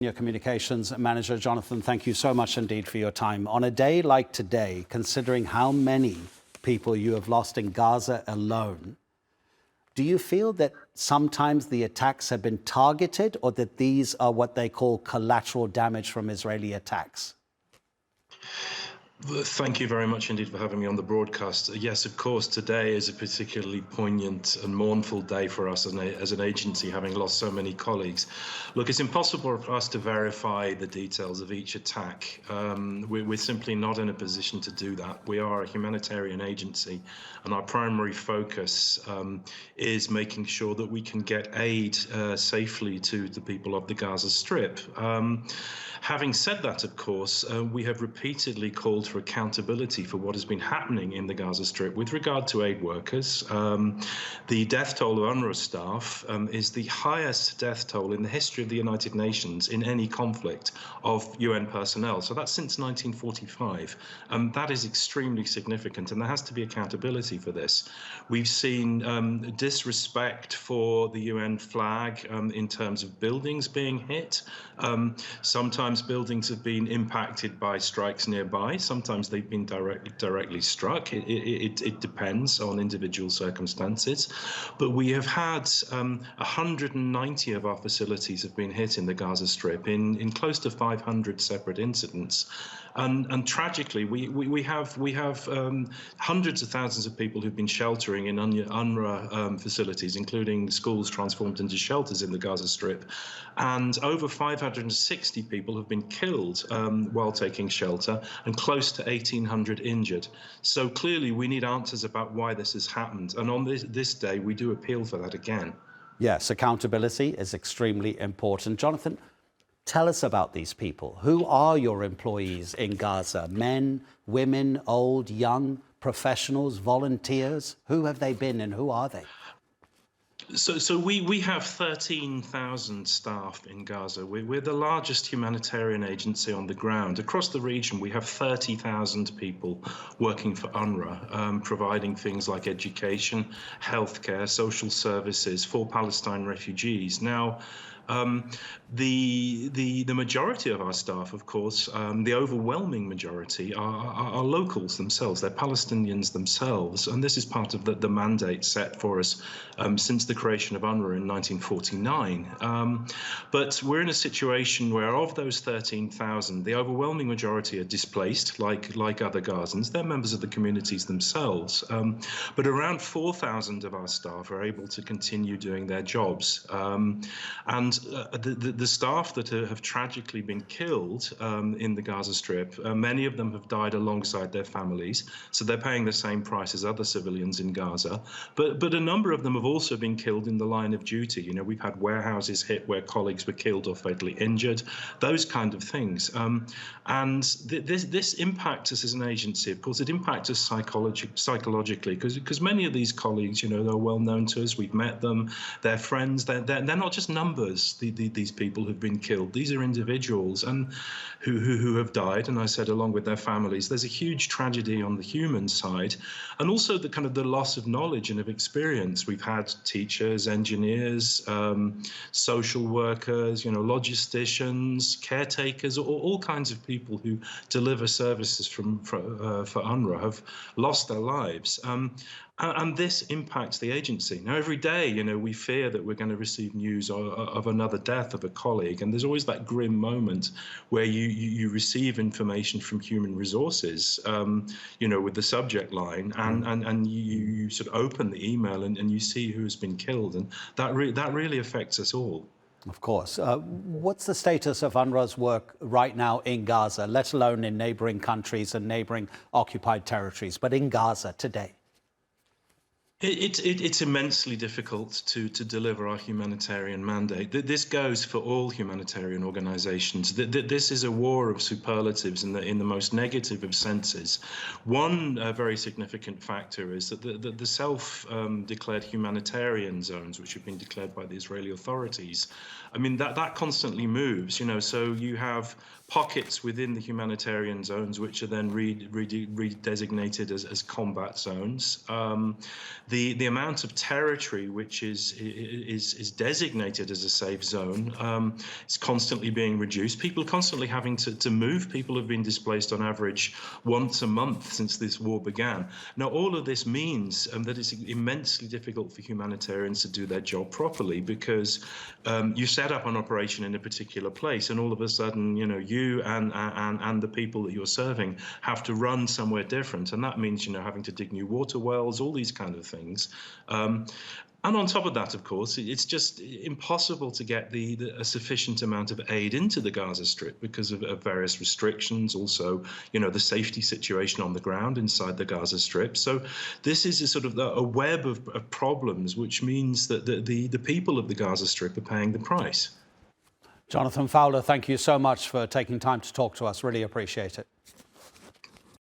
Your communications manager, Jonathan, thank you so much indeed for your time. On a day like today, considering how many people you have lost in Gaza alone, do you feel that sometimes the attacks have been targeted, or that these are what they call collateral damage from Israeli attacks? Thank you very much indeed for having me on the broadcast. Yes, of course, today is a particularly poignant and mournful day for us as an agency, having lost so many colleagues. Look, it's impossible for us to verify the details of each attack. We're simply not in a position to do that. We are a humanitarian agency, and our primary focus is making sure that we can get aid safely to the people of the Gaza Strip. Having said that, of course, we have repeatedly called for accountability for what has been happening in the Gaza Strip with regard to aid workers. The death toll of UNRWA staff is the highest death toll in the history of the United Nations in any conflict of UN personnel. So that's since 1945. That is extremely significant, and there has to be accountability for this. We've seen disrespect for the UN flag in terms of buildings being hit. Sometimes buildings have been impacted by strikes nearby. Sometimes they've been directly struck. It depends on individual circumstances. But we have had 190 of our facilities have been hit in the Gaza Strip in close to 500 separate incidents. And tragically, we have hundreds of thousands of people who've been sheltering in UNRWA facilities, including schools transformed into shelters in the Gaza Strip. And over 560 people have been killed while taking shelter, and close to 1,800 injured. So clearly, we need answers about why this has happened. And on this day, we do appeal for that again. Yes, accountability is extremely important. Jonathan, tell us about these people. Who are your employees in Gaza? Men, women, old, young, professionals, volunteers? Who have they been and who are they? So we have 13,000 staff in Gaza. We're the largest humanitarian agency on the ground. Across the region, we have 30,000 people working for UNRWA, providing things like education, healthcare, social services for Palestine refugees. Now, the majority of our staff, of course, the overwhelming majority are locals themselves. They're Palestinians themselves, and this is part of the mandate set for us since the creation of UNRWA in 1949. But we're in a situation where, of those 13,000, the overwhelming majority are displaced, like other Gazans. They're members of the communities themselves. But around 4,000 of our staff are able to continue doing their jobs. And the staff that have tragically been killed in the Gaza Strip, many of them have died alongside their families, so they're paying the same price as other civilians in Gaza. But a number of them have also been killed in the line of duty. You know, we've had warehouses hit where colleagues were killed or fatally injured, those kind of things. And this impacts us as an agency. Of course, it impacts us psychologically, because many of these colleagues, you know, they're well known to us. We've met them. They're friends. They're not just numbers. These people who've been killed. These are individuals and who have died. And I said, along with their families, there's a huge tragedy on the human side, and also the kind of the loss of knowledge and of experience. We've had teachers, engineers, social workers, you know, logisticians, caretakers, all kinds of people who deliver services for UNRWA have lost their lives. And this impacts the agency. Now, every day, you know, we fear that we're going to receive news of another death of a colleague. And there's always that grim moment where you receive information from human resources, you know, with the subject line, and you sort of open the email and you see who has been killed. And that really affects us all. Of course. What's the status of UNRWA's work right now in Gaza, let alone in neighboring countries and neighboring occupied territories, but in Gaza today? It's immensely difficult to deliver our humanitarian mandate. This goes for all humanitarian organizations. This is a war of superlatives in the most negative of senses. One very significant factor is that the self-declared humanitarian zones, which have been declared by the Israeli authorities, I mean, that constantly moves, you know, so you have pockets within the humanitarian zones which are then redesignated as combat zones. the amount of territory which is designated as a safe zone is constantly being reduced. People are constantly having to move. People have been displaced on average once a month since this war began. Now, all of this means that it's immensely difficult for humanitarians to do their job properly, because you set up an operation in a particular place, and all of a sudden, you and the people that you're serving have to run somewhere different, and that means having to dig new water wells, all these kind of things. And on top of that, of course, it's just impossible to get a sufficient amount of aid into the Gaza Strip because of various restrictions. Also, the safety situation on the ground inside the Gaza Strip. So this is a sort of a web of problems, which means that the people of the Gaza Strip are paying the price. Jonathan Fowler, thank you so much for taking time to talk to us. Really appreciate it.